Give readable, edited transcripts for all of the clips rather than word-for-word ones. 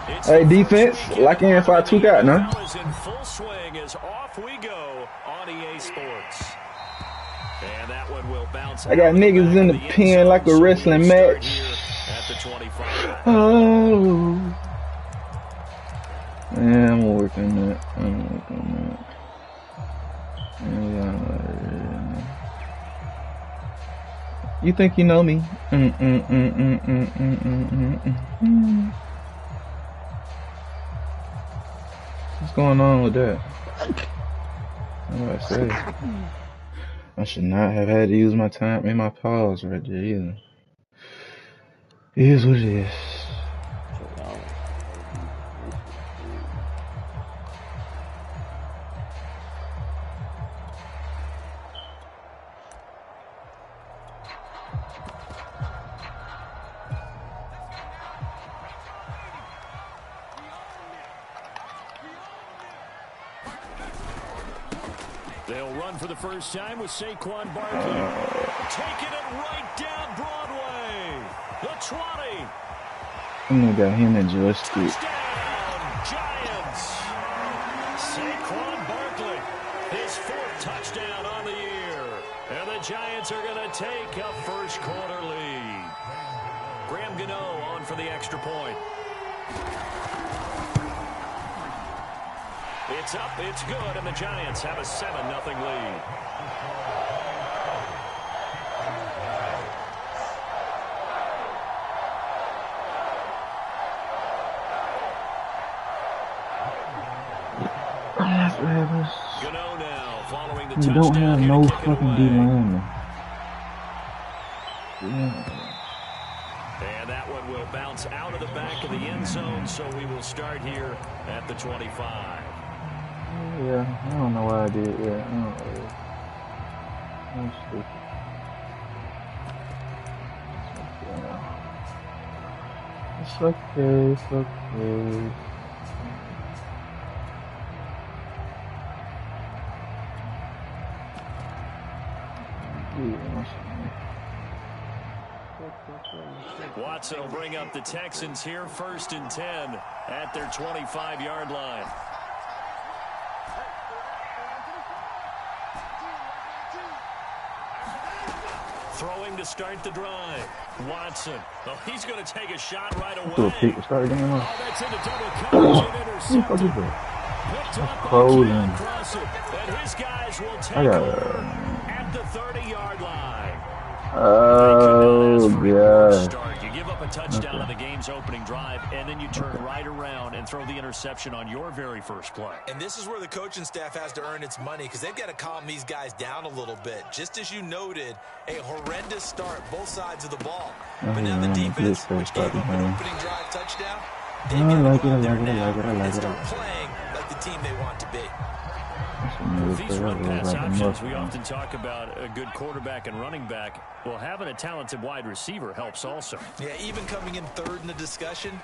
Hey, defense, like if I took out now. Is in full swing as off we go on EA Sports. And that one will bounce. I got niggas in the pen like a wrestling match. At the 25. Oh. Yeah, I'm working that. You think you know me? What's going on with that? What do I say? I should not have had to use my time in my pause right there either. It is what it is. They'll run for the first time with Saquon Barkley. Taking it right down Broadway. The 20. I'm gonna got him and joystick. Touchdown, Giants. Saquon Barkley, his 4th touchdown on the year. And the Giants are going to take a first quarter lead. Graham Gano on for the extra point. It's up, it's good, and the Giants have a 7-0 lead. That's what happens. Gano now following the You touchdown. don't have no fucking D-lineman. And that one will bounce out of the back of the end zone, so we will start here at the 25. Yeah, I don't know why I did that. I don't know. I'm stupid. It's okay, it's okay. Watson will bring up the Texans here 1st and 10 at their 25-yard line. Throwing to start the drive. Watson. Oh, he's going to take a shot right away. Do a pick to start the game off. Oh, that's into double coverage and intercepted. Picked up by Cam Crossett. And his guys will take over at the 30-yard line. Oh, God. You give up a touchdown on the game's opening drive, and then you turn right around and throw the interception on your very first play. And this is where the coaching staff has to earn its money because they've got to calm these guys down a little bit. Just as you noted, a horrendous start, both sides of the ball. But now the defense, which gave up an opening drive touchdown, they've got to go out there now and start playing like the team they want to be. With these run-pass options, we often talk about a good quarterback and running back. Well, having a talented wide receiver helps also. Yeah, even coming in 3rd in the discussion,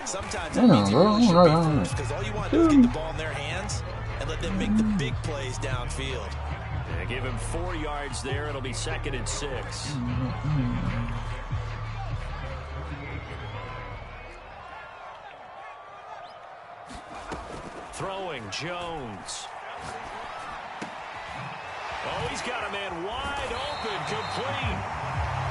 sometimes it means you really should be first because all you want to do is get the ball in their hands and let them make the big plays downfield. Yeah, give him 4 yards there. It'll be 2nd and 6. Throwing Jones. Oh, he's got a man wide open, complete.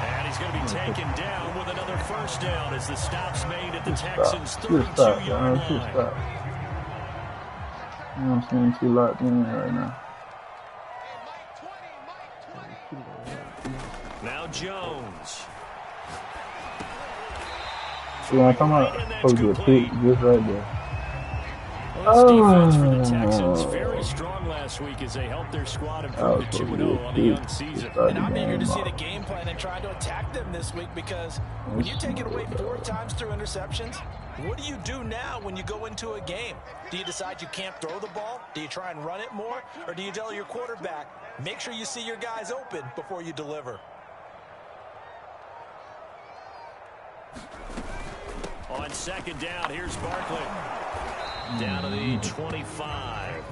And he's going to be taken down with another first down as the stop's made at the Texans' 32-yard line. You know what I'm saying? Too locked in right now. Now Jones. You want to come out? Probably do a pick just right there. Well, defense for the Texans very strong last week as they helped their squad improve to 2-0 on the young season. And I'm eager to see the game plan and try to attack them this week because when you take it away 4 times through interceptions, what do you do now when you go into a game? Do you decide you can't throw the ball? Do you try and run it more? Or do you tell your quarterback, make sure you see your guys open before you deliver? On 2nd down, here's Barkley. Down to the 25.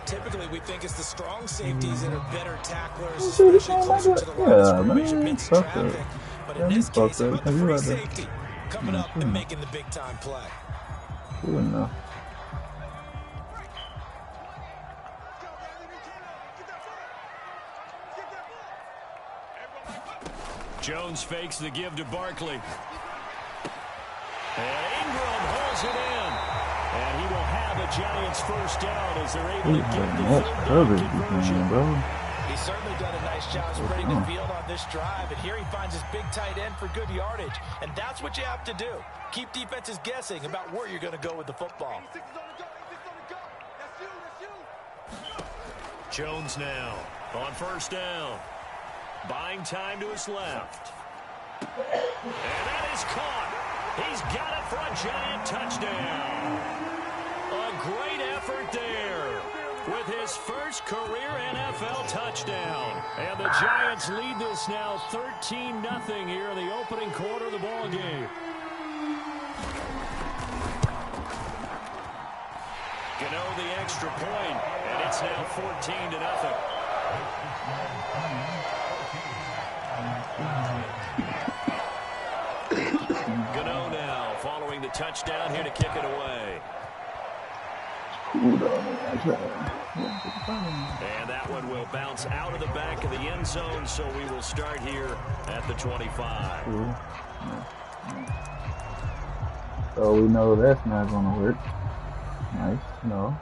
Typically, we think it's the strong safeties that are better tacklers, especially closer to the line of scrimmage amidst traffic. But in this case, about the free safety. coming up and making the big-time play. Good enough. Jones fakes the give to Barkley. And Ingram holds it in. And he will have a Giants first down as they're able to get the third down conversion. Bro. He's certainly done a nice job spreading the field on this drive, and here he finds his big tight end for good yardage. And that's what you have to do. Keep defenses guessing about where you're going to go with the football. Jones now on first down. Buying time to his left. And that is caught. He's got it for a Giant touchdown. A great effort there with his first career NFL touchdown. And the Giants lead this now 13-0 here in the opening quarter of the ball game. Gano the extra point, and it's now 14-0. Gano now following the touchdown here to kick it away. And that one will bounce out of the back of the end zone, so we will start here at the 25. So we know that's not going to work. Nice to know.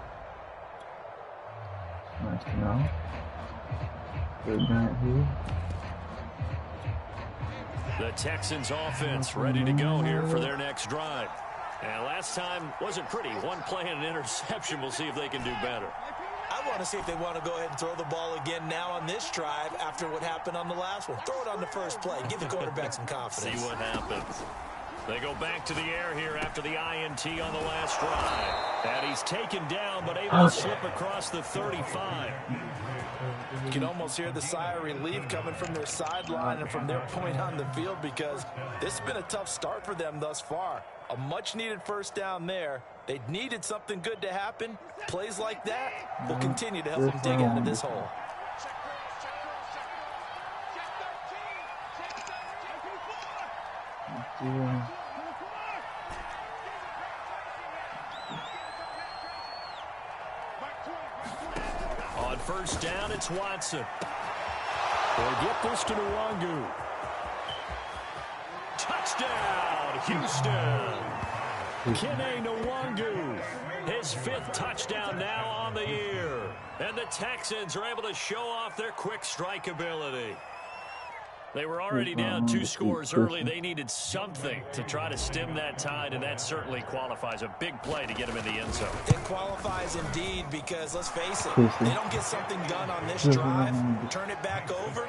Nice to know. Good Giant here. The Texans offense ready to go here for their next drive. And last time wasn't pretty. One play and an interception. We'll see if they can do better. I want to see if they want to go ahead and throw the ball again now on this drive after what happened on the last one. Throw it on the first play. Give the quarterback some confidence. See what happens. They go back to the air here after the INT on the last drive. And he's taken down, but able to slip across the 35. You can almost hear the sigh of relief coming from their sideline and from their point on the field, because this has been a tough start for them thus far. A much-needed first down there. They needed something good to happen. Plays like that will continue to help them dig out of this hole. On first down, it's Watson. They'll get this to Nwangu. Touchdown, Houston. Kene Nwangu, his 5th touchdown now on the year. And the Texans are able to show off their quick strike ability. They were already down 2 scores early. They needed something to try to stem that tide, and that certainly qualifies. A big play to get them in the end zone. It qualifies indeed, because let's face it, they don't get something done on this drive, turn it back over.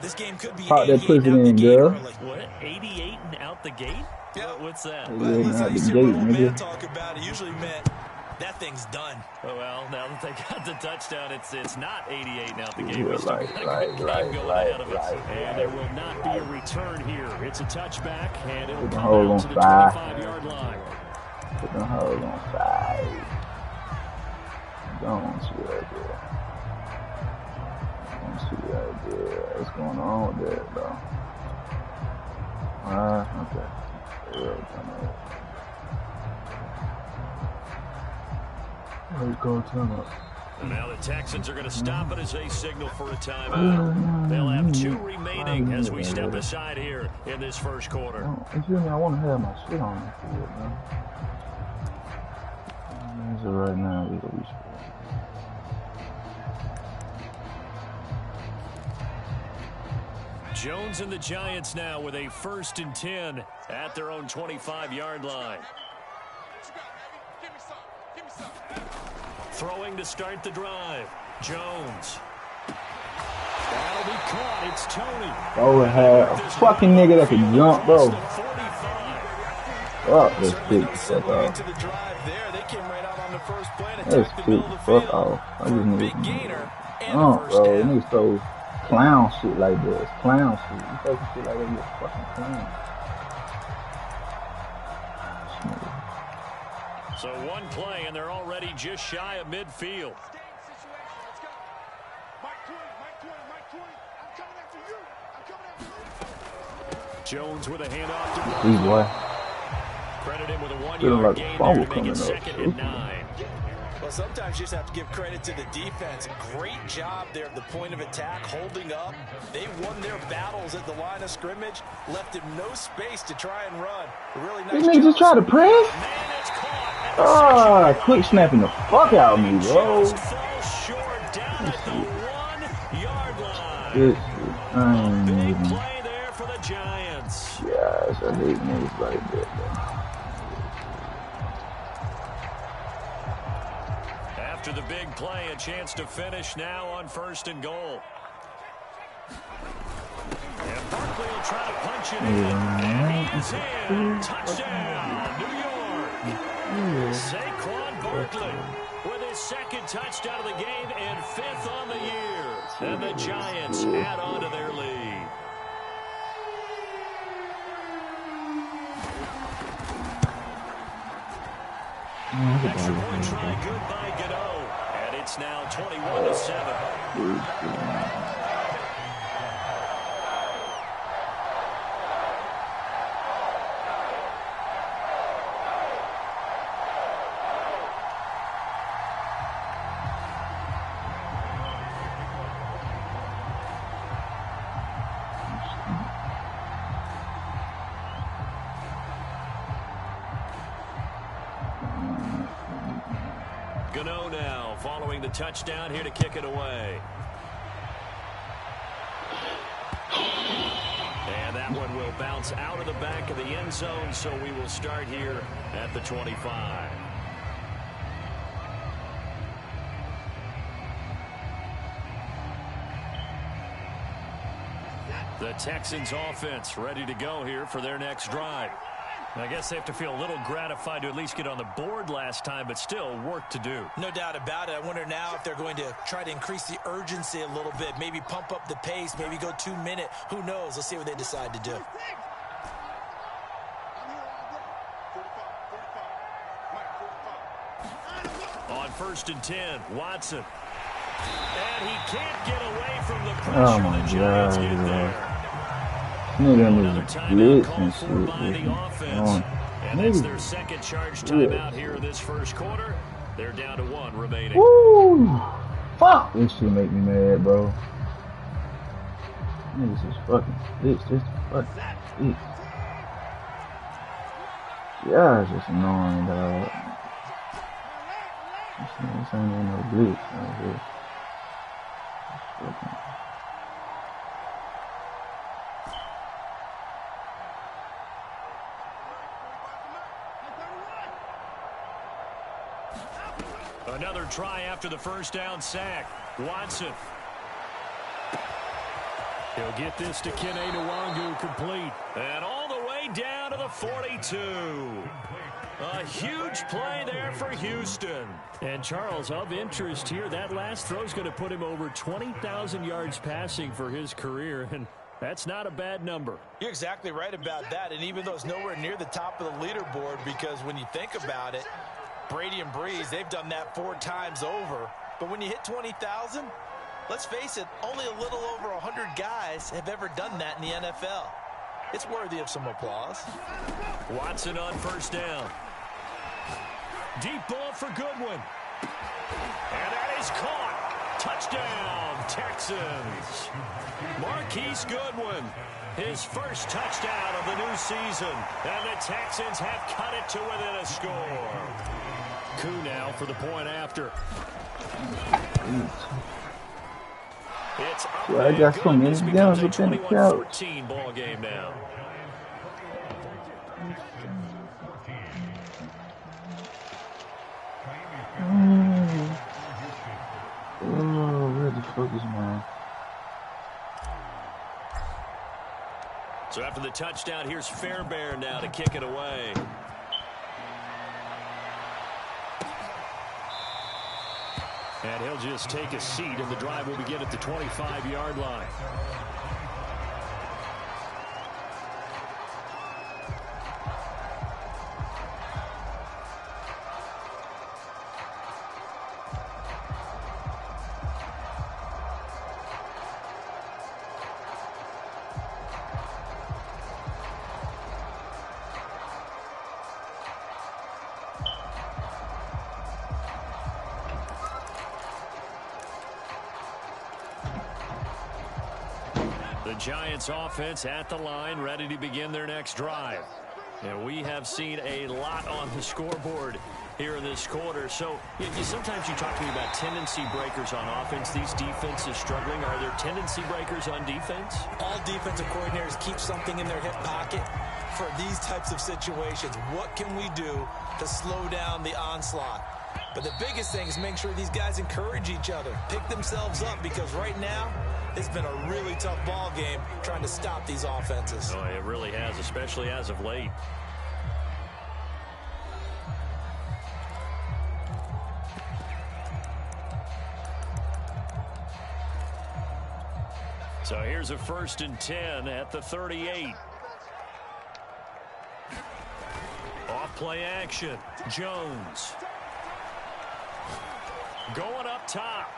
This game could be 88 and out the gate early. What? 88 and out the gate? Yeah. What's that? Well, you see an old man talk about it. Usually meant that thing's done. Oh, well, now that they got the touchdown, it's not 88 and out the gate. Yeah, We still got a good game going ahead of us. And there will not be a return here. It's a touchback, and it'll come out to the 25-yard line. Put the hold on 5. Don't see right there. Don't see right there. What's going on with that, though? Okay. Let's go turn up. And now the Texans are going to stop it as they signal for a timeout. They'll have 2 remaining as we step aside here in this first quarter. Excuse me, I want to have my shit on the field, man. So right now, we go reach. Jones and the Giants now with a 1st and 10 at their own 25-yard line. Throwing to start the drive. Jones. That'll be caught. It's Tony. Oh, a fucking nigga that can jump, bro. Oh, that's big. That's big. Fuck off. I just need bro, niggas so clown shit like this. Clown shit. You fucking shit like that, you're a fucking clown. So 1 play, and they're already just shy of midfield. Jones with a handoff to Boy. Credit him with a Feeling 1-yard like a gain there fumble to make it coming up. 2nd and 9. Well, sometimes you just have to give credit to the defense. Great job there at the point of attack, holding up. They won their battles at the line of scrimmage, left him no space to try and run. A really nice These niggas just try to press. Man, it's caught at the Quick snapping the fuck out of me, bro. just falls short down at the 1-yard line. Big play there for the Giants. Yes, I hate niggas like that, bro. After the big play, a chance to finish now on 1st and goal. And Barkley will try to punch it in. And he is in. Touchdown, New York. Saquon Barkley with his 2nd touchdown of the game and 5th on the year. And the Giants add on to their lead. Extra point try good by Gano. And it's now 21-7. Gano now following the touchdown here to kick it away. And that one will bounce out of the back of the end zone, so we will start here at the 25. The Texans offense ready to go here for their next drive. I guess they have to feel a little gratified to at least get on the board last time, but still work to do. No doubt about it. I wonder now if they're going to try to increase the urgency a little bit, maybe pump up the pace, maybe go 2-minute. Who knows? Let's see what they decide to do. On 1st and 10, Watson. And he can't get away from the pressure. The Giants get there. Another timeout called for by the offense. And that's their 2nd charge timeout here in this 1st quarter. They're down to 1 remaining. Woo! Fuck! This shit make me mad, bro. Niggas is fucking bitch. This fucking bitch. Yeah, it's just annoying, dog. This ain't even no glitch right here. Fucking. Another try after the 1st down sack. Watson. He'll get this to Kene Nwangu complete. And all the way down to the 42. A huge play there for Houston. And Charles, of interest here, that last throw is going to put him over 20,000 yards passing for his career. And that's not a bad number. You're exactly right about that. And even though it's nowhere near the top of the leaderboard, because when you think about it, Brady and Breeze, they've done that 4 times over. But when you hit 20,000, let's face it, only a little over 100 guys have ever done that in the NFL. It's worthy of some applause. Watson on 1st down. Deep ball for Goodwin. And that is caught. Touchdown, Texans. Marquise Goodwin, his 1st touchdown of the new season. And the Texans have cut it to within a score. Koo now for the point after. It's up. Yeah, I got so many guns up in the couch. 21-14 ball game now. Oh, where the fuck is mine? So after the touchdown, here's Fairbairn now to kick it away. And he'll just take a seat, and the drive will begin at the 25-yard line. Giants offense at the line, ready to begin their next drive. And we have seen a lot on the scoreboard here in this quarter. So sometimes you talk to me about tendency breakers on offense. These defenses struggling. Are there tendency breakers on defense? All defensive coordinators keep something in their hip pocket for these types of situations. What can we do to slow down the onslaught? But the biggest thing is make sure these guys encourage each other, pick themselves up, because right now it's been a really tough ball game trying to stop these offenses. Oh, it really has, especially as of late. So here's a 1st and 10 at the 38. Off play action. Jones. Going up top.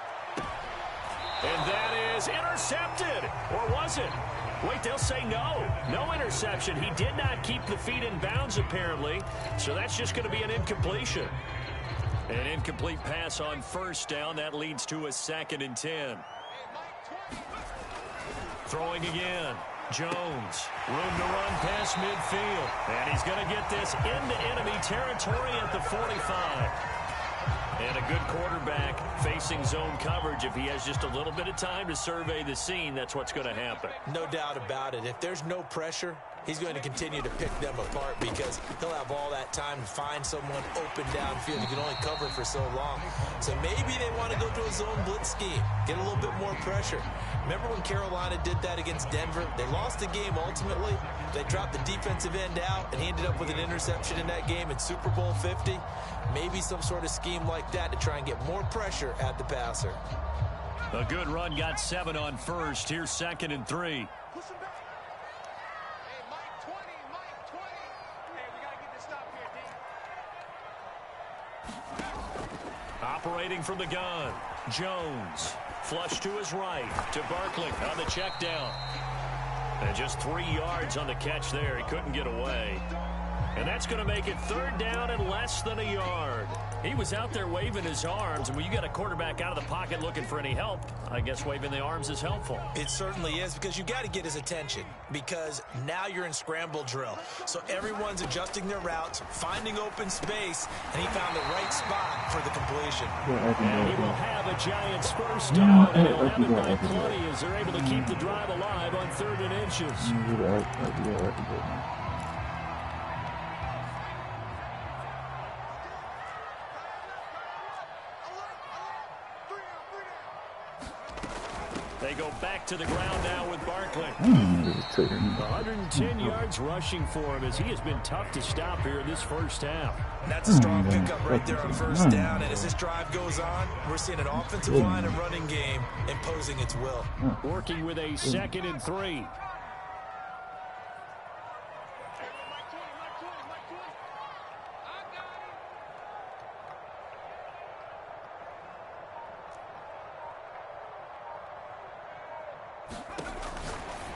And that is intercepted. Or was it? Wait, they'll say no. No interception. He did not keep the feet in bounds, apparently. So that's just going to be an incompletion. An incomplete pass on 1st down. That leads to a 2nd and 10. Throwing again. Jones. Room to run past midfield. And he's going to get this into enemy territory at the 45. And a good quarterback facing zone coverage. If he has just a little bit of time to survey the scene, that's what's going to happen. No doubt about it. If there's no pressure, he's going to continue to pick them apart because he'll have all that time to find someone open downfield. He can only cover for so long. So maybe they want to go to a zone blitz scheme, get a little bit more pressure. Remember when Carolina did that against Denver? They lost the game ultimately. They dropped the defensive end out, and he ended up with an interception in that game in Super Bowl 50. Maybe some sort of scheme like that to try and get more pressure at the passer. A good run, got 7 on 1st. Here's 2nd and 3. Operating from the gun. Jones. Flush to his right. To Barkley on the check down. And just 3 yards on the catch there. He couldn't get away. And that's going to make it 3rd down and less than a yard. He was out there waving his arms, and when you got a quarterback out of the pocket looking for any help, I guess waving the arms is helpful. It certainly is, because you got to get his attention, because now you're in scramble drill. So everyone's adjusting their routes, finding open space, and he found the right spot for the completion. And he will have a Giants 1st down, and he'll have it by plenty as they're able to keep the drive alive on 3rd and inches. They go back to the ground now with Barkley. 110 yards rushing for him as he has been tough to stop here in this 1st half. That's a strong pickup right there on 1st down. And as this drive goes on, we're seeing an offensive line and running game imposing its will. Working with a 2nd and 3.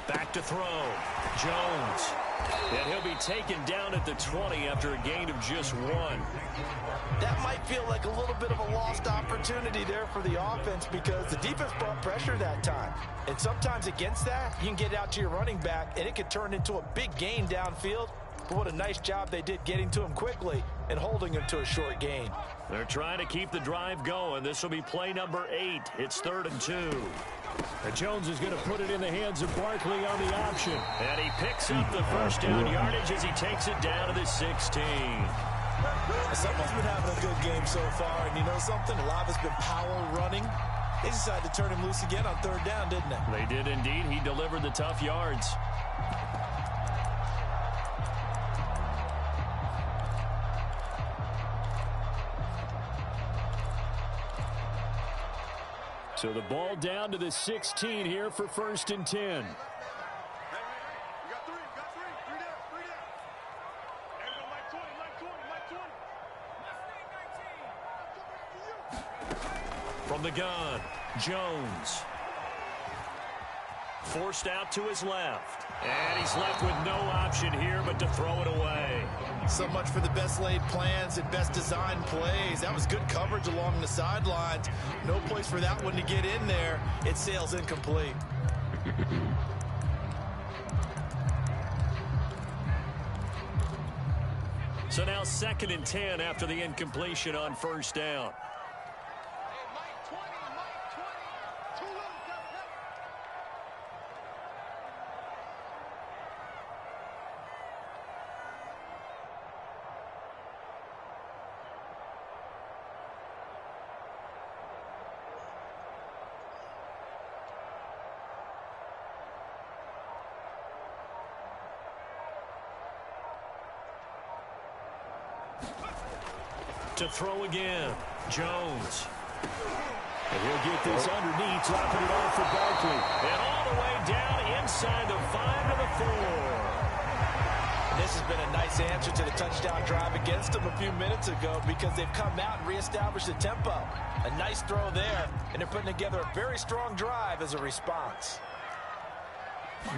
Back to throw. Jones. And he'll be taken down at the 20 after a gain of just 1. That might feel like a little bit of a lost opportunity there for the offense because the defense brought pressure that time. And sometimes against that, you can get out to your running back, and it could turn into a big gain downfield. But what a nice job they did getting to him quickly and holding him to a short gain. They're trying to keep the drive going. This will be play number 8. It's 3rd and 2. And Jones is going to put it in the hands of Barkley on the option. And he picks up the 1st down yardage as he takes it down to the 16. Someone's been having a good game so far. And you know something? A lot of it's been power running. They decided to turn him loose again on 3rd down, didn't they? They did indeed. He delivered the tough yards. So the ball down to the 16 here for 1st and 10. From the gun, Jones. Forced out to his left. And he's left with no option here but to throw it away. So much for the best laid plans and best designed plays. That was good coverage along the sidelines. No place for that one to get in there. It sails incomplete. So now 2nd and 10 after the incompletion on first down. To throw again, Jones. And he'll get this underneath, dropping it off for Barkley. And all the way down inside the 5 to the 4. This has been a nice answer to the touchdown drive against them a few minutes ago because they've come out and reestablished the tempo. A nice throw there, and they're putting together a very strong drive as a response.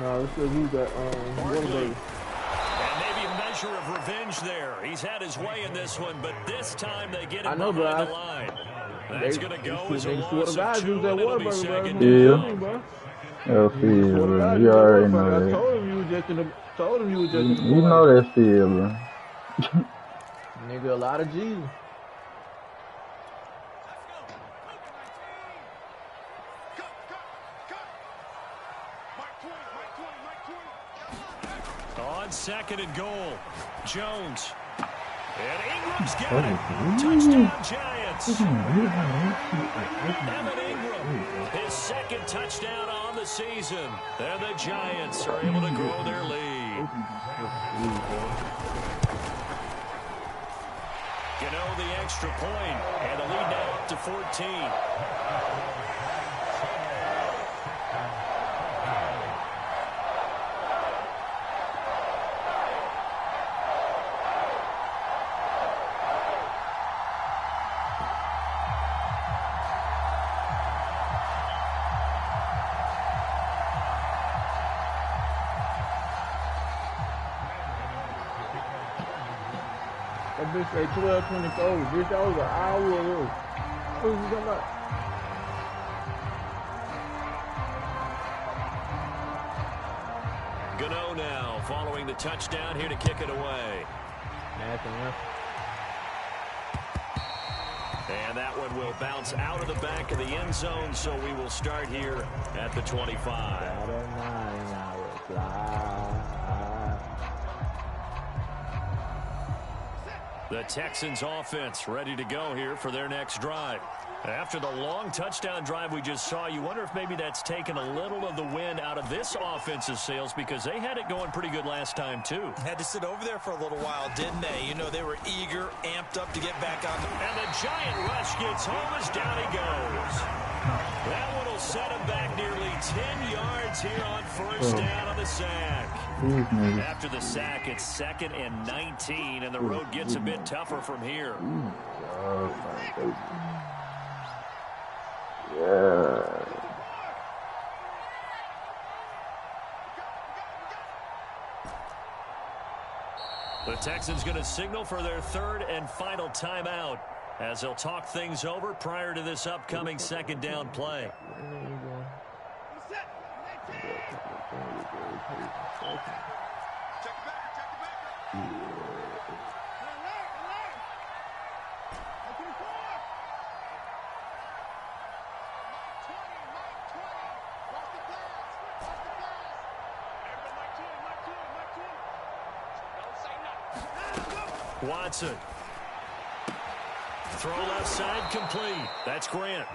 No, let's go use that Whataburger. And maybe a measure of revenge there. He's had his way in this one, but this time they get him behind the line. That's going to go as a loss of 2, and it'll be 2nd down. Bro. Phil, you already know that. I told him you was just in the. Told him you was just in the. You know that Phil, bro. Nigga, a lot of G's. On 2nd and goal, Jones. And Ingram's got it. Touchdown, Giants. Evan Ingram, his 2nd touchdown on the season. And the Giants are able to grow their lead. Gano the extra point, and the lead now up to 14. That bitch say 12:24. Bitch, that was an hour ago. What was you talking about? Gano now following the touchdown here to kick it away. And that one will bounce out of the back of the end zone, so we will start here at the 25. The Texans offense ready to go here for their next drive. After the long touchdown drive we just saw, you wonder if maybe that's taken a little of the wind out of this offensive sails because they had it going pretty good last time too. Had to sit over there for a little while, didn't they? You know, they were eager, amped up to get back on. And the giant rush gets home as down he goes. That one will set him back nearly 10 yards here on first down on the sack. After the sack, it's 2nd and 19, and the road gets a bit tougher from here. Yeah. The Texans going to signal for their 3rd and final timeout as they'll talk things over prior to this upcoming 2nd down play. Watson. Throw left side complete. That's Grant.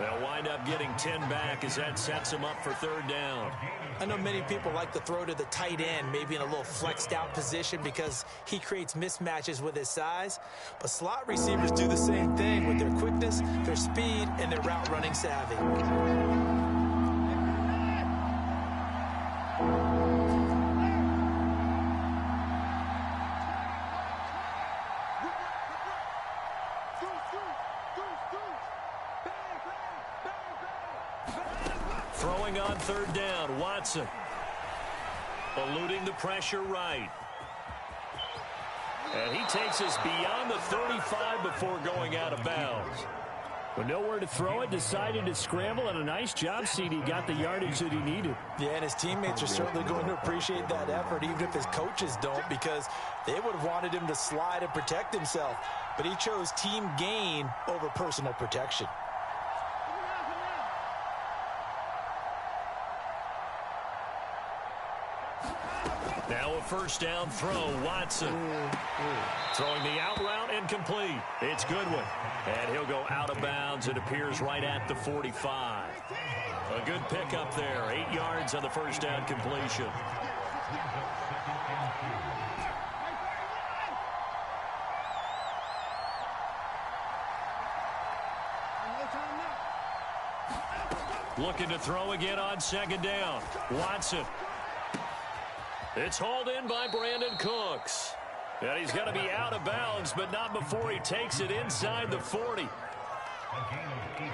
They'll wind up getting 10 back as that sets them up for 3rd down. I know many people like to throw to the tight end, maybe in a little flexed out position because he creates mismatches with his size. But slot receivers do the same thing with their quickness, their speed, and their route running savvy. Throwing on 3rd down, Watson. Eluding the pressure right. And he takes us beyond the 35 before going out of bounds. But nowhere to throw it, decided to scramble, and a nice job, CD. Got the yardage that he needed. Yeah, and his teammates are certainly going to appreciate that effort, even if his coaches don't, because they would have wanted him to slide and protect himself. But he chose team gain over personal protection. Now a first down throw, Watson. Throwing the out route, incomplete. It's Goodwin. And he'll go out of bounds. It appears right at the 45. A good pickup there. 8 yards on the first down completion. Looking to throw again on second down. Watson. It's hauled in by Brandon Cooks. And he's going to be out of bounds, but not before he takes it inside the 40.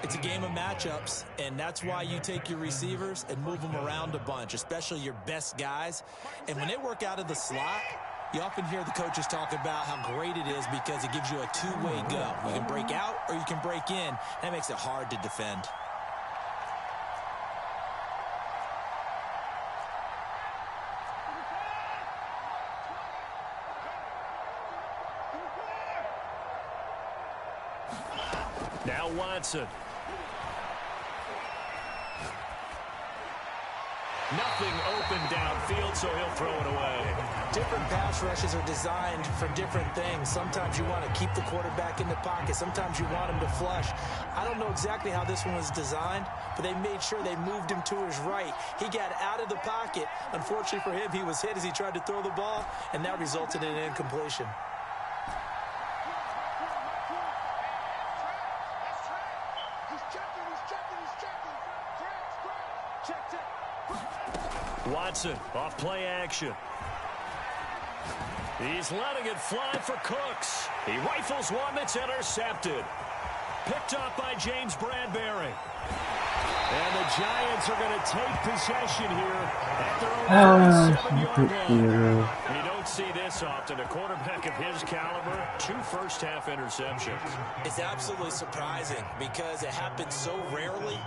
It's a game of matchups, and that's why you take your receivers and move them around a bunch, especially your best guys. And when they work out of the slot, you often hear the coaches talk about how great it is because it gives you a two-way go. You can break out or you can break in. That makes it hard to defend. Now Watson. Nothing open downfield, so he'll throw it away. Different pass rushes are designed for different things. Sometimes you want to keep the quarterback in the pocket. Sometimes you want him to flush. I don't know exactly how this one was designed, but they made sure they moved him to his right. He got out of the pocket. Unfortunately for him, he was hit as he tried to throw the ball, and that resulted in an incompletion. Watson off play action. He's letting it fly for Cooks. He rifles one that's intercepted. Picked up by James Bradbury. And the Giants are going to take possession here at their own 37-yard line. You don't see this often. A quarterback of his caliber, 2 first-half interceptions. It's absolutely surprising because it happens so rarely.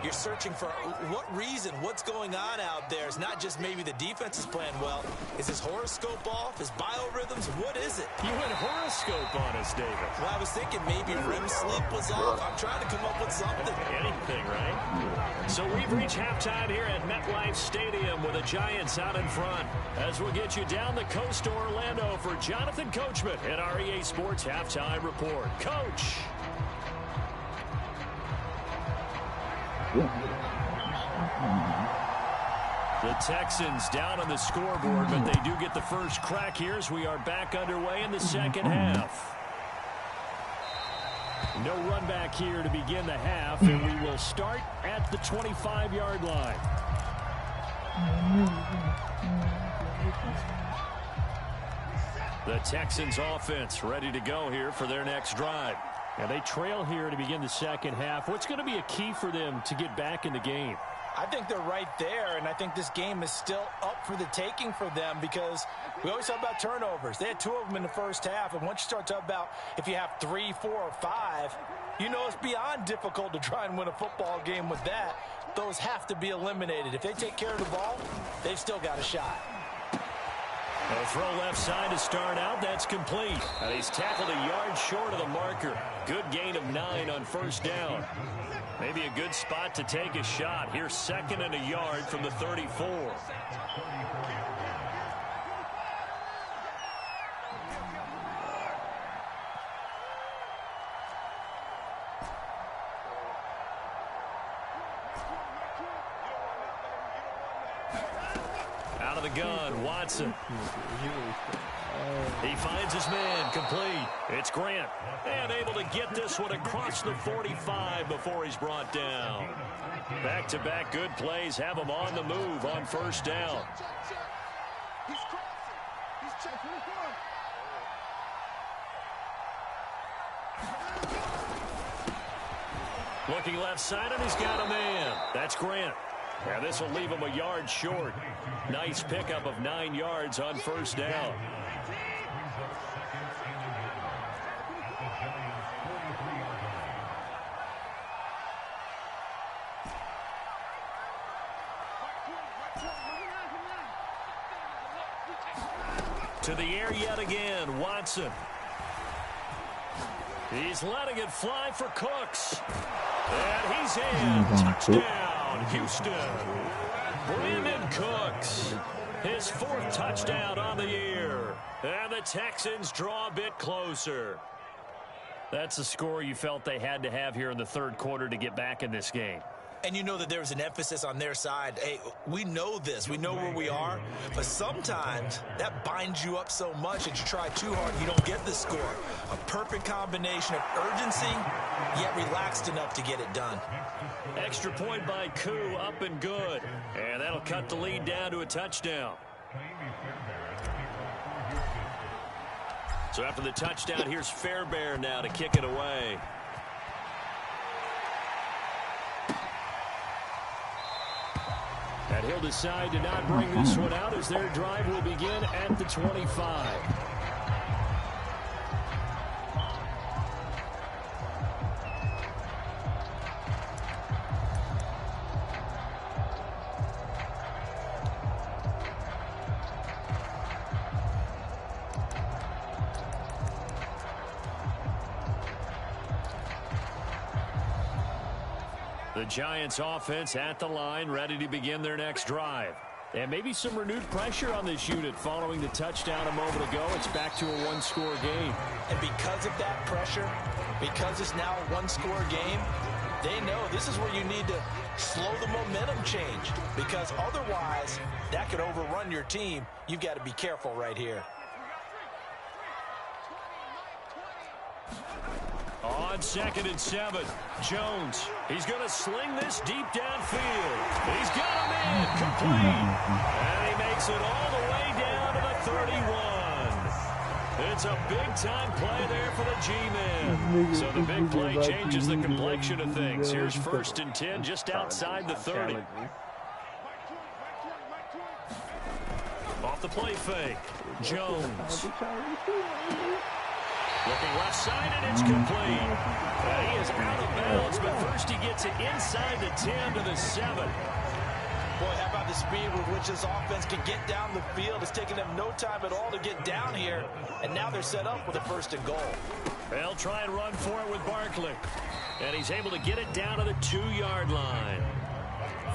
You're searching for what reason, what's going on out there. It's not just maybe the defense is playing well. Is his horoscope off? His biorhythms? What is it? You went horoscope on us, David. Well, I was thinking maybe REM sleep was off. I'm trying to come up with something. Anything, right? So we've reached halftime here at MetLife Stadium with the Giants out in front. As we'll get you down the coast to Orlando for Jonathan Coachman at our EA Sports Halftime Report. Coach. The Texans down on the scoreboard, but they do get the first crack here as we are back underway in the second half. No run back here to begin the half, and we will start at the 25-yard line. The Texans offense ready to go here for their next drive. And they trail here to begin the second half. What's going to be a key for them to get back in the game? I think they're right there, and I think this game is still up for the taking for them because we always talk about turnovers. They had 2 of them in the first half, and once you start talking about if you have 3, 4, or 5, you know it's beyond difficult to try and win a football game with that. Those have to be eliminated. If they take care of the ball, they've still got a shot. A throw left side to start out. That's complete. And he's tackled a yard short of the marker. Good gain of 9 on first down. Maybe a good spot to take a shot. Here's 2nd and a yard from the 34. Out of the gun, Watson. He finds his man, complete. It's Grant. And able to get this one across the 45 before he's brought down. Back-to-back good plays have him on the move on first down. Looking left side, and he's got a man. That's Grant. And this will leave him a yard short. Nice pickup of 9 yards on first down. To the air yet again, Watson. He's letting it fly for Cooks. And he's in. Touchdown, Houston. Brandon Cooks. His 4th touchdown on the year. And the Texans draw a bit closer. That's the score you felt they had to have here in the 3rd quarter to get back in this game. And you know that there's an emphasis on their side. Hey, we know this. We know where we are. But sometimes that binds you up so much that you try too hard and you don't get the score. A perfect combination of urgency, yet relaxed enough to get it done. Extra point by Koo, up and good. And that'll cut the lead down to a touchdown. So after the touchdown, here's Fairbairn now to kick it away. And he'll decide to not bring this one out as their drive will begin at the 25. The Giants offense at the line, ready to begin their next drive. And maybe some renewed pressure on this unit following the touchdown a moment ago. It's back to a 1-score game. And because of that pressure, because it's now a 1-score game, they know this is where you need to slow the momentum change. Because otherwise, that could overrun your team. You've got to be careful right here. On 2nd and 7, Jones. He's going to sling this deep downfield. He's got him in, complete. And he makes it all the way down to the 31. It's a big-time play there for the G-men. So the big play changes the complexion of things. Here's 1st and 10 just outside the 30. Off the play fake, Jones. Looking left side, and it's complete. He is out of bounds, but first he gets it inside the 10 to the 7. Boy, how about the speed with which this offense can get down the field? It's taken them no time at all to get down here, and now they're set up with a 1st and goal. They'll try and run for it with Barkley. And he's able to get it down to the 2-yard line.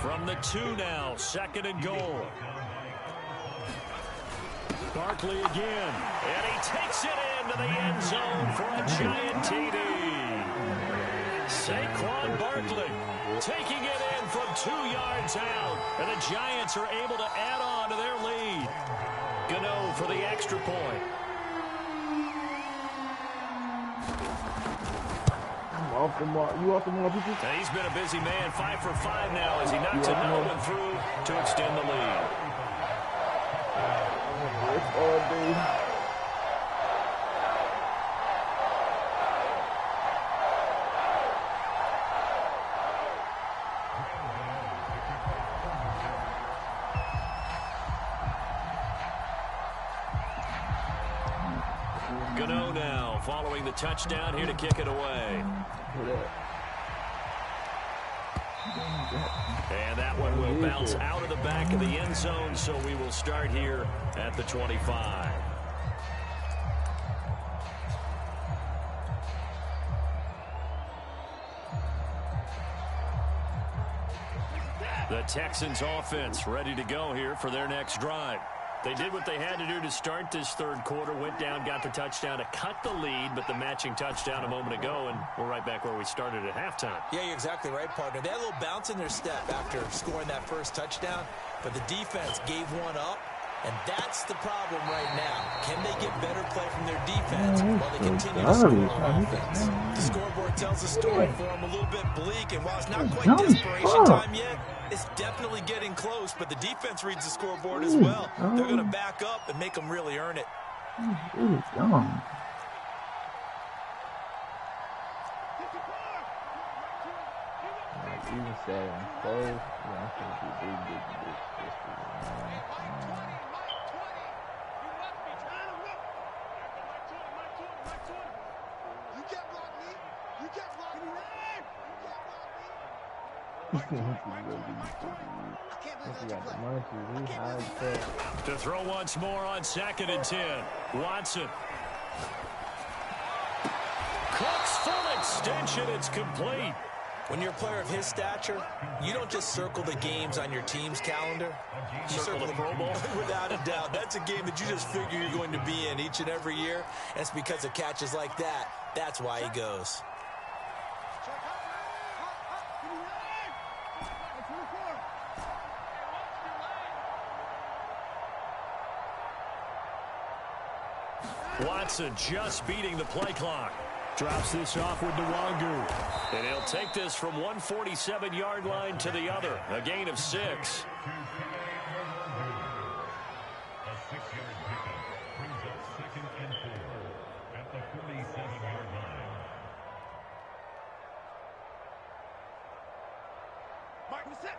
From the 2 now, 2nd and goal. Barkley again, and he takes it into the end zone for a giant TD. Saquon Barkley taking it in from 2 yards out, and the Giants are able to add on to their lead. Gano for the extra point. Off the mark. You off the mark, people? And he's been a busy man, 5 for 5 now as he knocks another one through to extend the lead. It's all day. Gano now following the touchdown here to kick it away. And that one will bounce out of the back of the end zone, so we will start here at the 25. The Texans offense ready to go here for their next drive. They did what they had to do to start this 3rd quarter, went down, got the touchdown to cut the lead, but the matching touchdown a moment ago, and we're right back where we started at halftime. Yeah, you're exactly right, partner. They had a little bounce in their step after scoring that 1st touchdown, but the defense gave one up, and that's the problem right now. Can they get better play from their defense while they continue to score on offense? The scoreboard tells the story for them a little bit bleak, and while it's not quite desperation time yet, it's definitely getting close, but the defense reads the scoreboard as well. They're going to back up and make them really earn it. Really dumb. Like, even said I'm close. Yeah, I'm going to be big. To throw once more on 2nd and 10. Watson. Cooks full extension. It's complete. When you're a player of his stature, you don't just circle the games on your team's calendar. You circle the Pro Bowl. Without a doubt. That's a game that you just figure you're going to be in each and every year. And it's because of catches like that. That's why he goes. Watson just beating the play clock. Drops this off with Nwangu. And he'll take this from 147-yard line to the other. A gain of 6. A 6-yard pickup brings up 2nd and 4 at the 47-yard line. Martin set.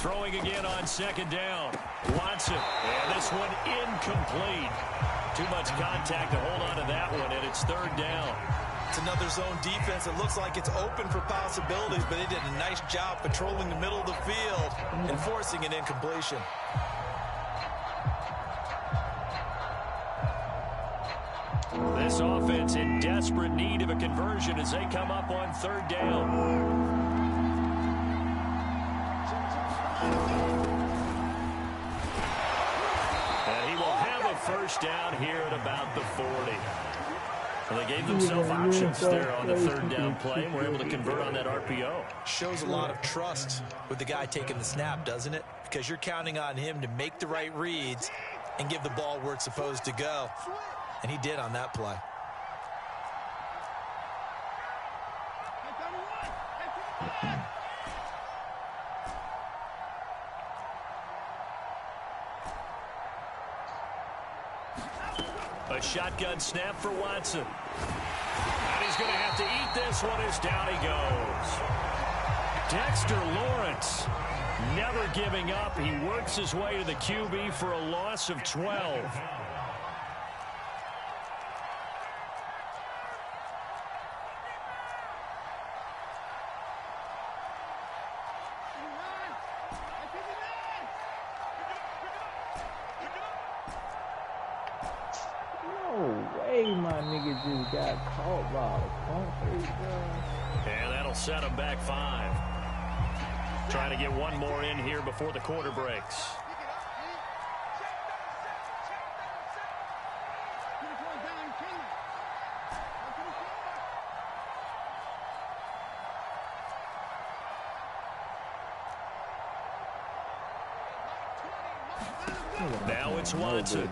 Throwing again on 2nd down. Watson. And this one incomplete. Too much contact to hold on to that one, and it's 3rd down. It's another zone defense. It looks like it's open for possibilities, but they did a nice job patrolling the middle of the field and forcing an incompletion. This offense in desperate need of a conversion as they come up on 3rd down. And he will have a first down here at about the 40. Well, they gave themselves options there on the 3rd down play and were able to convert on that RPO. Shows a lot of trust with the guy taking the snap, doesn't it? Because you're counting on him to make the right reads and give the ball where it's supposed to go. And he did on that play. A shotgun snap for Watson. And he's going to have to eat this one as down he goes. Dexter Lawrence never giving up. He works his way to the QB for a loss of 12. My nigga just got caught by a concrete, bro. And that'll set him back 5. Trying to get one more in here before the quarter breaks. Now it's Watson.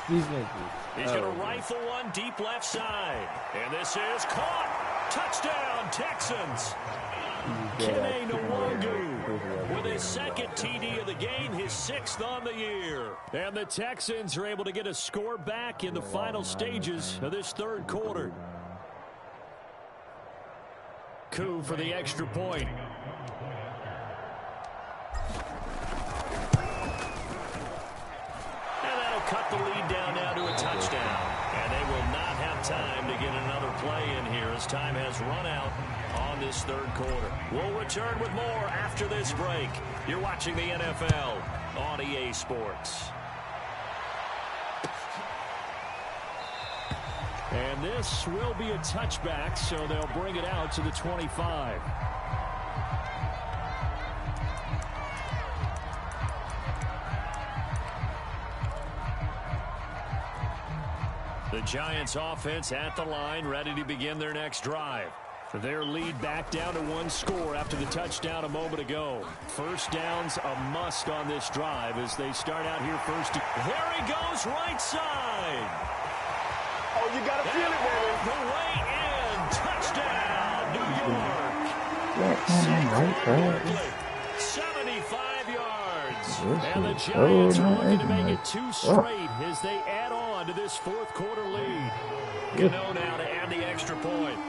He's going to rifle one deep left side. And this is caught. Touchdown, Texans. Kene Nwangu with his 2nd TD of the game, his 6th on the year. And the Texans are able to get a score back in the final stages of this 3rd quarter. Coup for the extra point. Cut the lead down now to a touchdown. And they will not have time to get another play in here as time has run out on this 3rd quarter. We'll return with more after this break. You're watching the NFL on EA Sports. And this will be a touchback, so they'll bring it out to the 25. The Giants offense at the line, ready to begin their next drive. Their lead back down to 1 score after the touchdown a moment ago. First down's a must on this drive as they start out here first. There he goes, right side. Oh, you got to feel it, baby. The way in. Touchdown, New York. 75 yards. And the This is Giants so are not looking to make angry. it 2 Oh, straight as they add on to this fourth quarter lead. yeah. Gano now to add the extra point.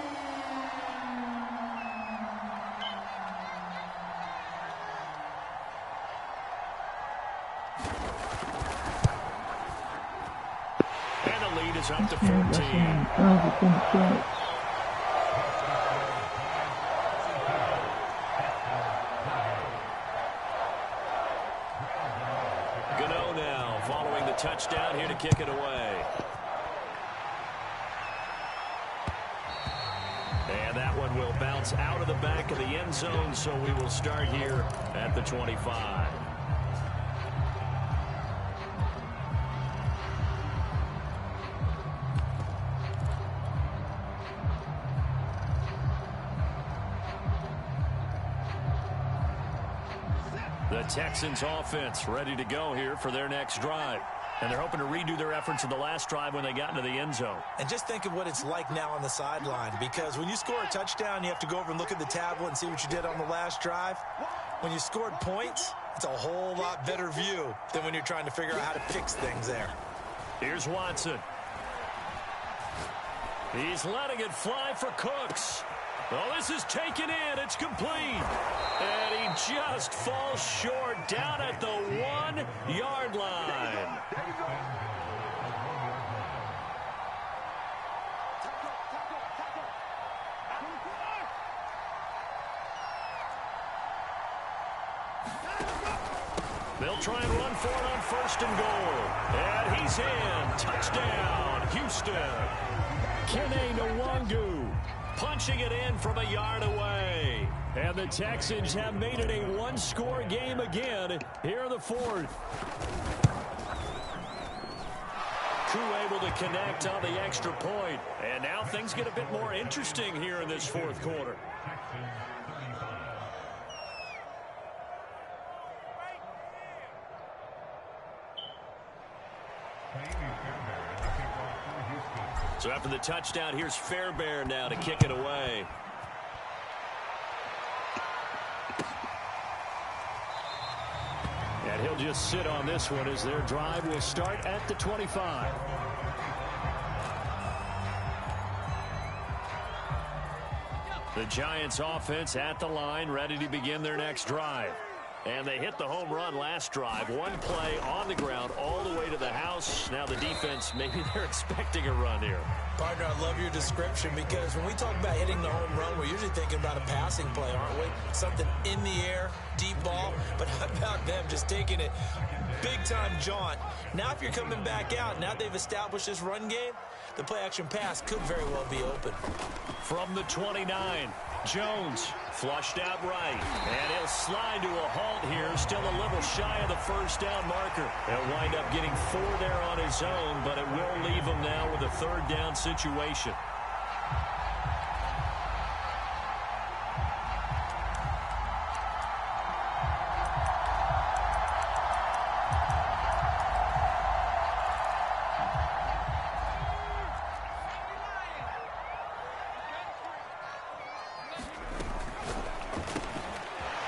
And the lead is up to 14. Gano now following the touchdown here to kick it away. And that one will bounce out of the back of the end zone, so we will start here at the 25. The Texans offense ready to go here for their next drive. And they're hoping to redo their efforts in the last drive when they got into the end zone. And just think of what it's like now on the sideline, because when you score a touchdown, you have to go over and look at the tablet and see what you did on the last drive. When you scored points, it's a whole lot better view than when you're trying to figure out how to fix things there. Here's Watson. He's letting it fly for Cooks. Oh, this is taken in. It's complete. And he just falls short down at the 1-yard line. They'll try and run for it on 1st and goal. And he's in. Touchdown, Houston. Kene Nwangu punching it in from a yard away. And the Texans have made it a one-score game again here in the fourth. Crew able to connect on the extra point. And now things get a bit more interesting here in this fourth quarter. So after the touchdown, here's Fairbairn now to kick it away. And he'll just sit on this one as their drive will start at the 25. The Giants offense at the line, ready to begin their next drive. And they hit the home run last drive. One play on the ground all the way to the house. Now the defense, maybe they're expecting a run here. Partner, I love your description, because when we talk about hitting the home run, we're usually thinking about a passing play, aren't we? Something in the air, deep ball. But how about them just taking it big-time jaunt? Now if you're coming back out, now they've established this run game, the play-action pass could very well be open. From the 29, Jones flushed out right, and he'll slide to a halt here, still a little shy of the first down marker. He'll wind up getting 4 there on his own, but it will leave him now with a third down situation.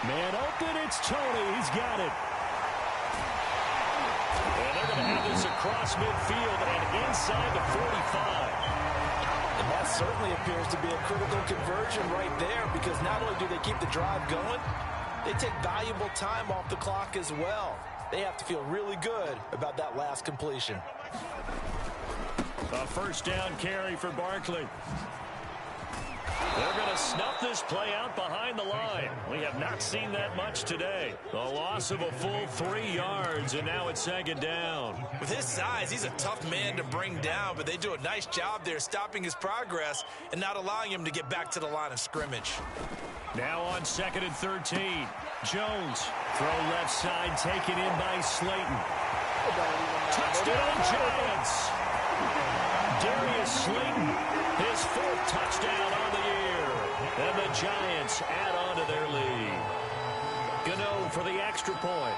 Man open, it's Tony. He's got it. And they're going to have this across midfield and inside the 45. And that certainly appears to be a critical conversion right there, because not only do they keep the drive going, they take valuable time off the clock as well. They have to feel really good about that last completion. A first down carry for Barkley. They're going to snuff this play out behind the line. We have not seen that much today. The loss of a full 3 yards, and now it's 2nd down. With his size, he's a tough man to bring down, but they do a nice job there stopping his progress and not allowing him to get back to the line of scrimmage. Now on 2nd and 13. Jones, throw left side, taken in by Slayton. Touchdown, Giants! Darius Slayton, his 4th touchdown on the year. And the Giants add on to their lead. Gano for the extra point.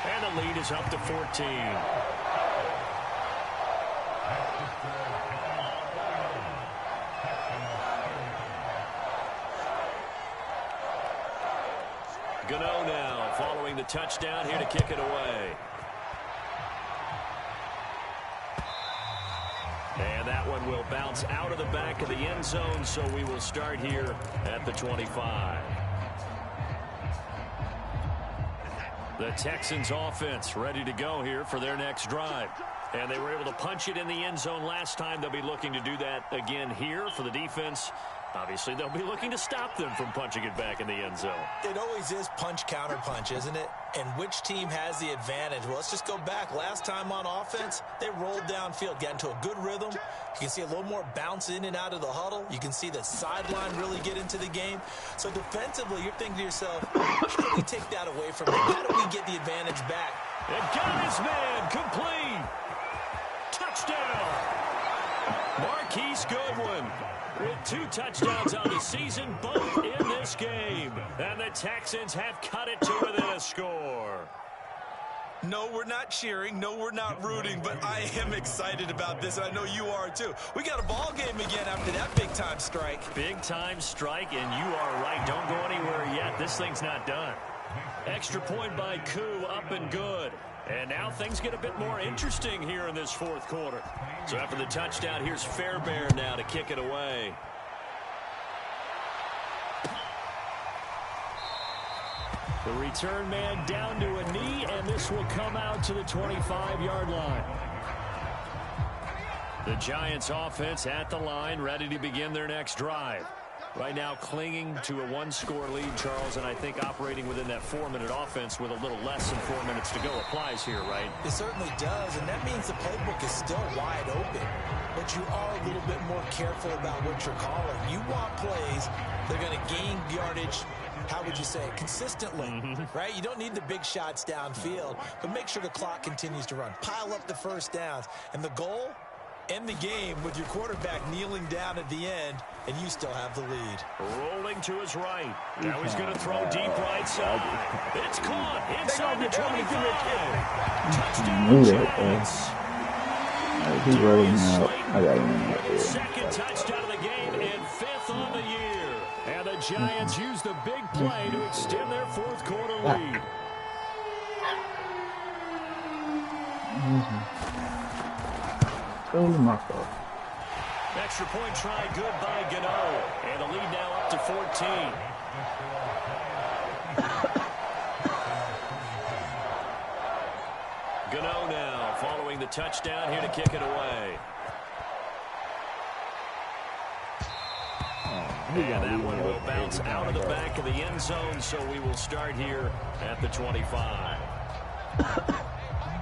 And the lead is up to 14. Gano now following the touchdown here to kick it away. And that one will bounce out of the back of the end zone, so we will start here at the 25. The Texans offense ready to go here for their next drive. And they were able to punch it in the end zone last time. They'll be looking to do that again here for the defense. Obviously, they'll be looking to stop them from punching it back in the end zone. It always is punch, counter punch, isn't it? And which team has the advantage? Well, let's just go back. Last time on offense, they rolled downfield, got into a good rhythm. You can see a little more bounce in and out of the huddle. You can see the sideline really get into the game. So defensively, you're thinking to yourself, how do we take that away from them? How do we get the advantage back? And got his man complete. Touchdown. Marquise Goodwin with 2 touchdowns on the season, both in this game. And the Texans have cut it to within a score. No, we're not cheering. No, we're not rooting. But I am excited about this, and I know you are too. We got a ball game again after that big-time strike. Big-time strike, and you are right. Don't go anywhere yet. This thing's not done. Extra point by Koo, up and good. And now things get a bit more interesting here in this fourth quarter. So after the touchdown, here's Fairbairn now to kick it away. The return man down to a knee, and this will come out to the 25-yard line. The Giants offense at the line, ready to begin their next drive. Right now clinging to a 1-score lead, Charles, and I think operating within that 4-minute offense with a little less than 4 minutes to go applies here, right? It certainly does, and that means the playbook is still wide open. But you are a little bit more careful about what you're calling. You want plays that are going to gain yardage, how would you say it, consistently, right? You don't need the big shots downfield, but make sure the clock continues to run. Pile up the first downs, and the goal, end the game with your quarterback kneeling down at the end, and you still have the lead. Rolling to his right. Now he's going to throw deep right side. It's caught inside the 25. Touchdown Giants. He's running out. I got him. Second touchdown of the game and 5th on the year. And the Giants use the big play to extend their fourth quarter lead. Totally my fault. Extra point try good by Gano. And the lead now up to 14. Gano now following the touchdown here to kick it away. And that one will bounce out of the back of the end zone, so we will start here at the 25.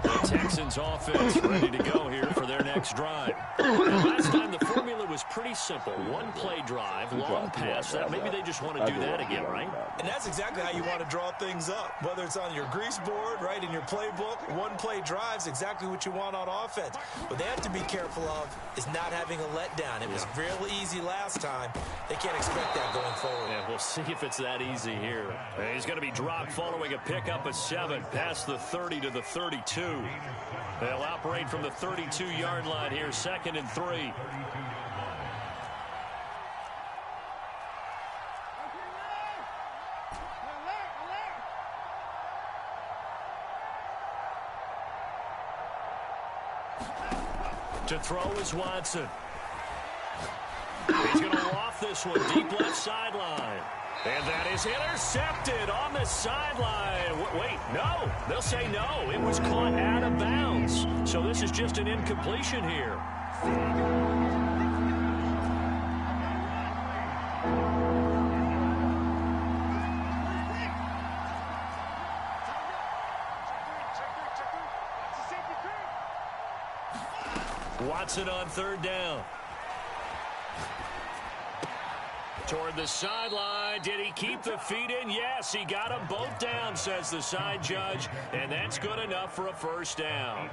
The Texans offense ready to go here for their next drive. And last time the formula was pretty simple. 1-play drive, long pass. Maybe they just want to do that again, right? And that's exactly how you want to draw things up. Whether it's on your grease board, right, in your playbook, 1-play drive's exactly what you want on offense. What they have to be careful of is not having a letdown. It was real easy last time. They can't expect that going forward. Yeah, we'll see if it's that easy here. And he's going to be dropped following a pickup of 7 past the 30 to the 32. They'll operate from the 32-yard line here, 2nd and 3. To throw is Watson. He's going to loft this one deep left sideline. And that is intercepted on the sideline. Wait, no. They'll say no. It was caught out of bounds. So this is just an incompletion here. Watson on 3rd down. Toward the sideline. Did he keep the feet in? Yes, he got them both down, says the side judge. And that's good enough for a 1st down.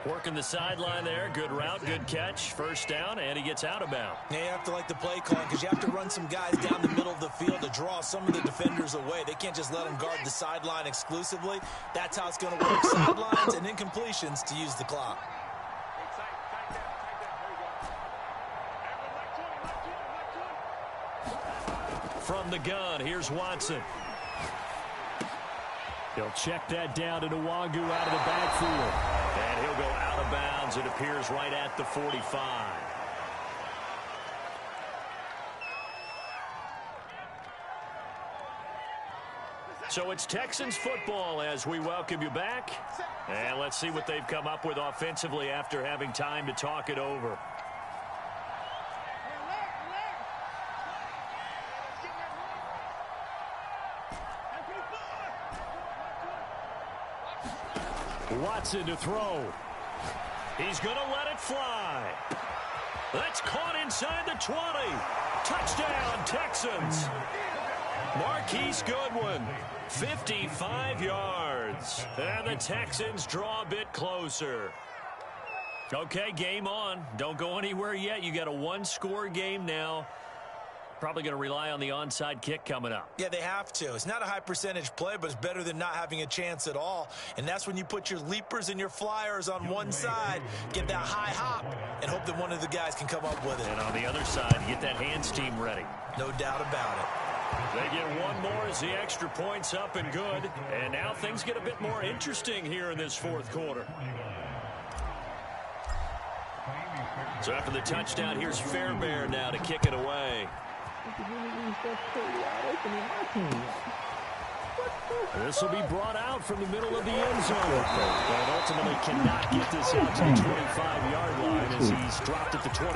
Working the sideline there. Good route, good catch. 1st down, and he gets out of bounds. Yeah, you have to like the play calling because you have to run some guys down the middle of the field to draw some of the defenders away. They can't just let them guard the sideline exclusively. That's how it's going to work. Sidelines and incompletions to use the clock. From the gun, here's Watson. He'll check that down to Nwangu out of the backfield. And he'll go out of bounds. It appears right at the 45. So it's Texans football as we welcome you back. And let's see what they've come up with offensively after having time to talk it over. Watson to throw. He's going to let it fly. That's caught inside the 20. Touchdown, Texans. Marquise Goodwin, 55 yards. And the Texans draw a bit closer. Okay, game on. Don't go anywhere yet. You got a one-score game now. Probably going to rely on the onside kick coming up. Yeah, they have to. It's not a high percentage play, but it's better than not having a chance at all. And that's when you put your leapers and your flyers on one side, get that high hop, and hope that one of the guys can come up with it. And on the other side, get that hands team ready. No doubt about it. They get one more as the extra point's up and good. And now things get a bit more interesting here in this fourth quarter. So after the touchdown, here's Fairbairn now to kick it away. This will be brought out from the middle of the end zone. But ultimately cannot get this out to the 25-yard line as he's dropped at the 23.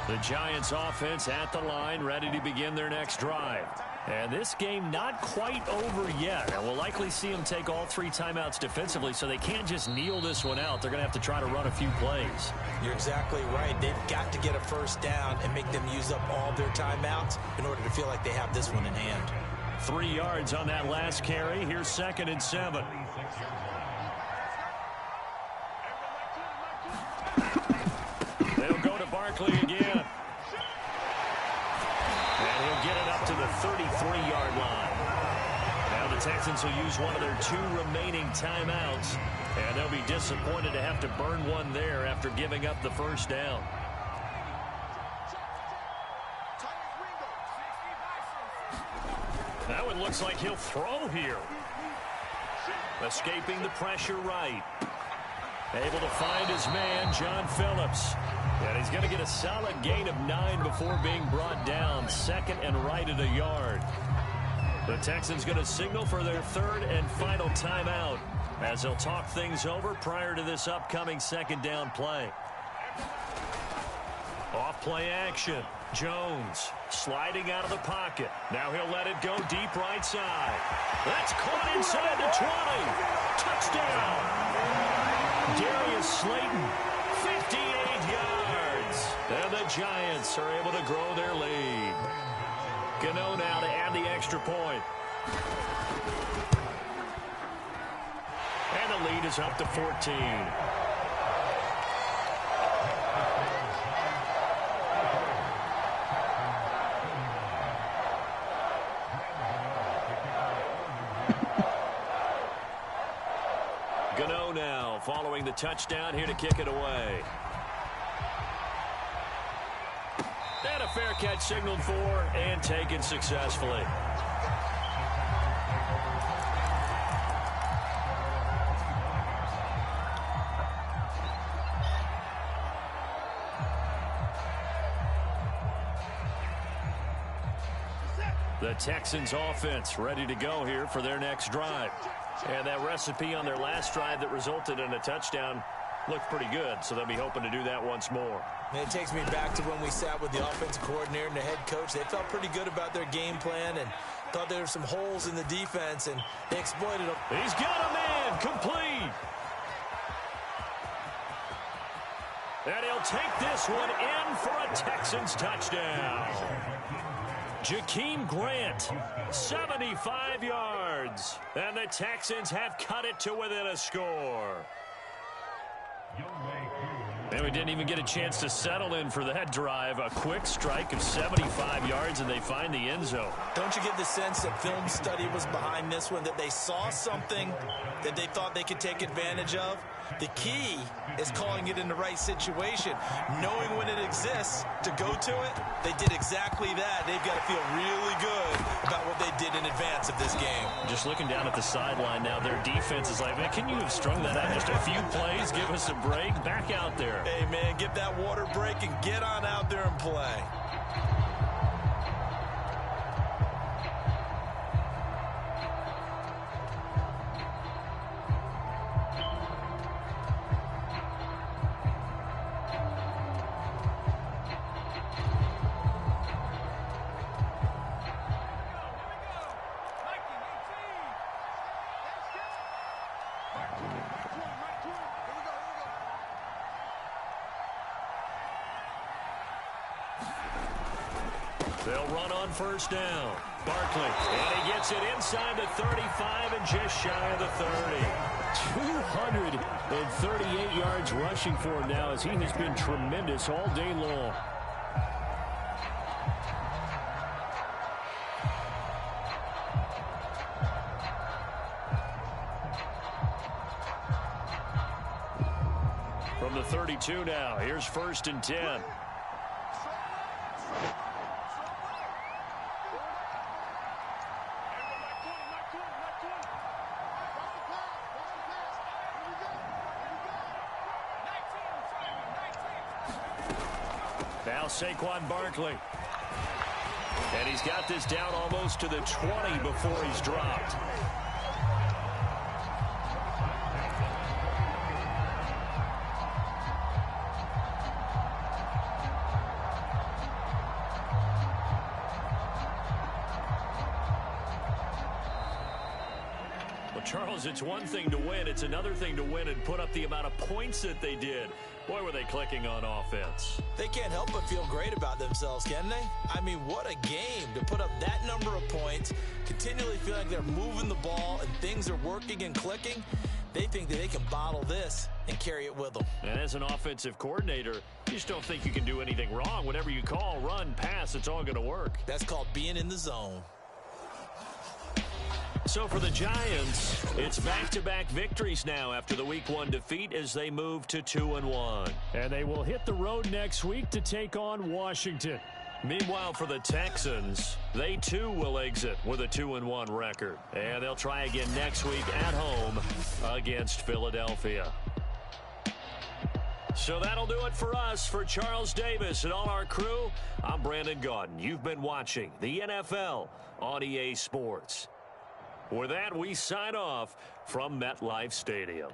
The Giants offense at the line, ready to begin their next drive. And this game not quite over yet. And we'll likely see them take all three timeouts defensively, so they can't just kneel this one out. They're going to have to try to run a few plays. You're exactly right. They've got to get a first down and make them use up all their timeouts in order to feel like they have this one in hand. 3 yards on that last carry. Here's 2nd and 7. They'll go to Barkley again. And he'll get it up to the 33-yard line. Now the Texans will use one of their 2 remaining timeouts. And they'll be disappointed to have to burn one there after giving up the first down. Now it looks like he'll throw here. Escaping the pressure right. Able to find his man, John Phillips. And he's going to get a solid gain of 9 before being brought down. 2nd and right at a yard. The Texans going to signal for their 3rd and final timeout as they'll talk things over prior to this upcoming 2nd down play. Off play action. Jones sliding out of the pocket. Now he'll let it go deep right side. That's caught inside the 20. Touchdown. Darius Slayton, 58 yards. And the Giants are able to grow their lead. Gano now to add the extra point. And the lead is up to 14. Gano now following the touchdown here to kick it away. And a fair catch signaled for and taken successfully. The Texans offense ready to go here for their next drive. And that recipe on their last drive that resulted in a touchdown looked pretty good, so they'll be hoping to do that once more. And it takes me back to when we sat with the offensive coordinator and the head coach. They felt pretty good about their game plan and thought there were some holes in the defense, and they exploited them. He's got a man complete. And he'll take this one in for a Texans touchdown. Jakeem Grant, 75 yards. And the Texans have cut it to within a score. And we didn't even get a chance to settle in for that drive. A quick strike of 75 yards, and they find the end zone. Don't you get the sense that film study was behind this one, that they saw something that they thought they could take advantage of? The key is calling it in the right situation, knowing when it exists to go to it. They did exactly that. They've got to feel really good about what just looking down at the sideline now, their defense is like, man, can you have strung that out just a few plays? Give us a break. Back out there. Hey, man, give that water break and get on out there and play. They'll run on first down. Barkley, and he gets it inside the 35 and just shy of the 30. 238 yards rushing for him now as he has been tremendous all day long. From the 32 now, here's 1st and 10. Now Saquon Barkley. And he's got this down almost to the 20 before he's dropped. Charles, it's one thing to win. It's another thing to win and put up the amount of points that they did. Boy, were they clicking on offense. They can't help but feel great about themselves, can they? I mean, what a game to put up that number of points, continually feel like they're moving the ball and things are working and clicking. They think that they can bottle this and carry it with them. And as an offensive coordinator, you just don't think you can do anything wrong. Whatever you call, run, pass, it's all going to work. That's called being in the zone. So for the Giants, it's back-to-back victories now after the Week 1 defeat as they move to 2-1. And they will hit the road next week to take on Washington. Meanwhile, for the Texans, they too will exit with a 2-1 record. And they'll try again next week at home against Philadelphia. So that'll do it for us. For Charles Davis and all our crew, I'm Brandon Gaudin. You've been watching the NFL on EA Sports. With that, we sign off from MetLife Stadium.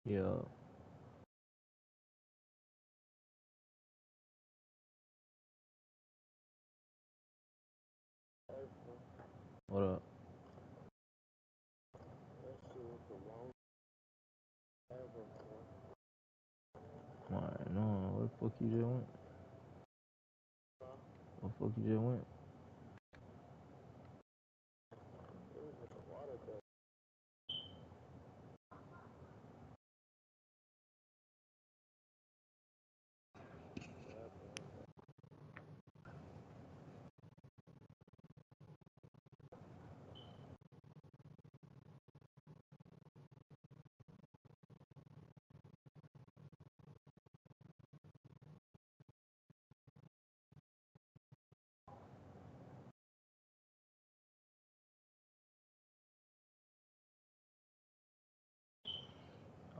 Yeah. What up? Alright, no, where the fuck you just went? Where the fuck you just went?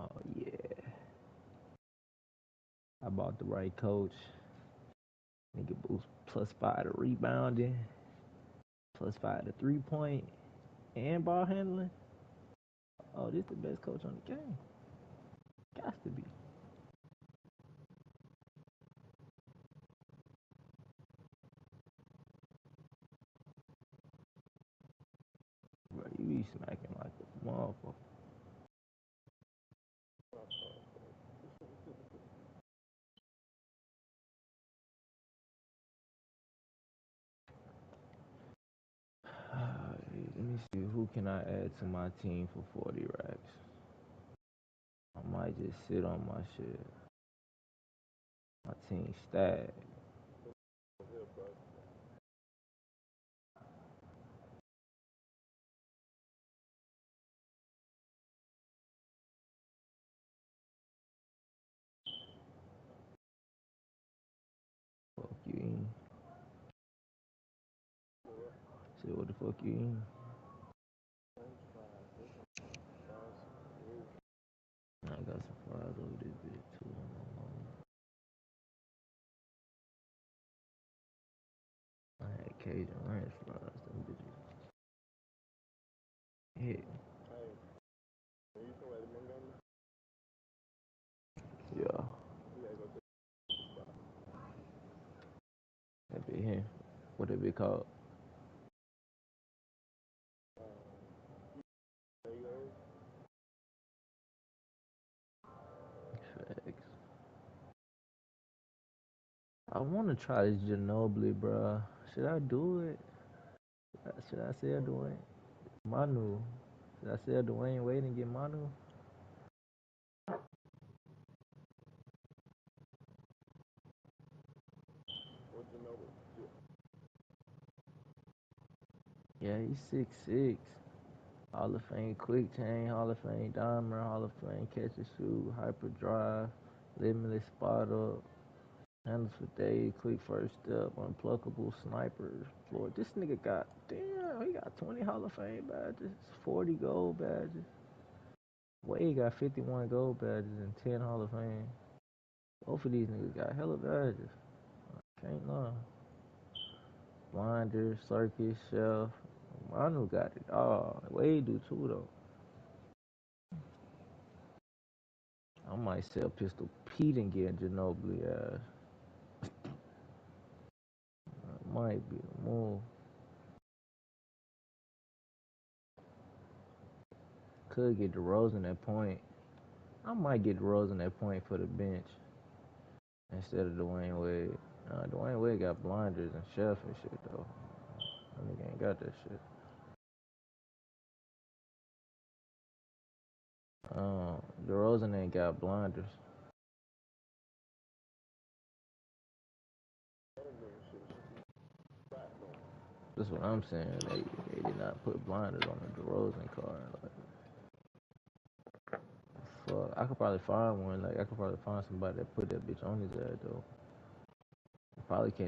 Oh yeah. I bought the right coach. Nigga boost +5 to rebounding, +5 to 3-point, and ball handling. Oh, this the best coach on the game. Got to be. Bro, you be smacking like a motherfucker. Let me see, who can I add to my team for 40 racks? I might just sit on my shit. My team stat. Fuck you eating? Say what the fuck you eating? I got some fries over this bitch too. I had Cajun ranch fries. Them bitches hit. Yeah. That be him. What it be called? Facts. I want to try this Ginobili, bro. Should I do it? Should I sell Dwayne? Manu. Should I sell Dwayne Wade and get Manu? Yeah, he's 6'6". Hall of Fame quick chain, Hall of Fame dimer, Hall of Fame catch and shoot, hyper drive, limitless spot up, handles for days, quick first step, unpluckable sniper. Lord, this nigga got, damn, he got 20 Hall of Fame badges, 40 gold badges. Wade got 51 gold badges and 10 Hall of Fame. Both of these niggas got hella badges. Can't lie. Blinder, circus, chef. Manu got it all. Wade do too though. I might sell Pistol Pete and get Ginobili ass. That might be the move. Could get DeRozan at point. I might get DeRozan at point for the bench instead of Dwayne Wade. Dwayne Wade got blinders and chef and shit though. That nigga ain't got that shit. DeRozan ain't got blinders. That's what I'm saying. They did not not put blinders on the DeRozan card. Like, fuck. I could probably find one. Like, I could probably find somebody that put that bitch on his head, though. Probably can't